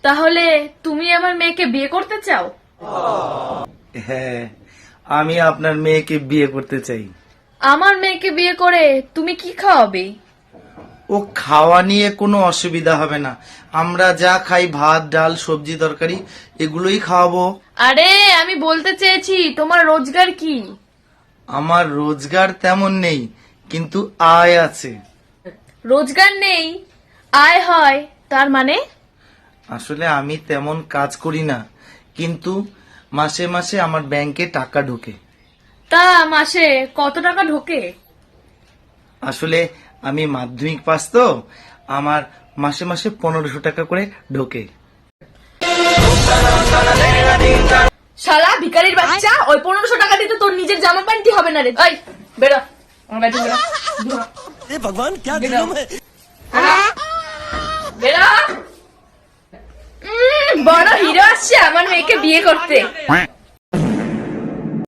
তাহলে তুমি আমার মেয়েকে বিয়ে করতে চাও? হ্যাঁ, আমি আপনার মেয়েকে বিয়ে করতে চাই। আমার মেয়েকে বিয়ে করে তুমি কি খাওয়াবে? ও খাওয়া নিয়ে কোনো অসুবিধা হবে না, আমরা যা খাই ভাত ডাল সবজি তরকারি এগুলোই খাওয়াবো। আরে আমি বলতে চেয়েছি তোমার রোজগার কি? আমার রোজগার তেমন নেই, কিন্তু আয় আছে। রোজগার নেই, আয় হয়, তার মানে? আসলে আমি তেমন কাজ করি না, কিন্তু মাসে মাসে আমার ব্যাংকে টাকা ঢোকে। তা মাসে কত টাকা ঢোকে? আসলে আমি মাধ্যমিক পাস তো, আমার মাসে মাসে 1500 টাকা করে ঢোকে। শালা ভিখারির বাচ্চা, ওই 1500 টাকা দিয়ে তো তোর নিজের জামা প্যান্টই হবে না রে। এই বেরো আমার বাড়ি থেকে, বেরো। भगवान क्या जुल्म है। বেরো। বড় হিরো আসছে আমার মেয়েকে বিয়ে করতে।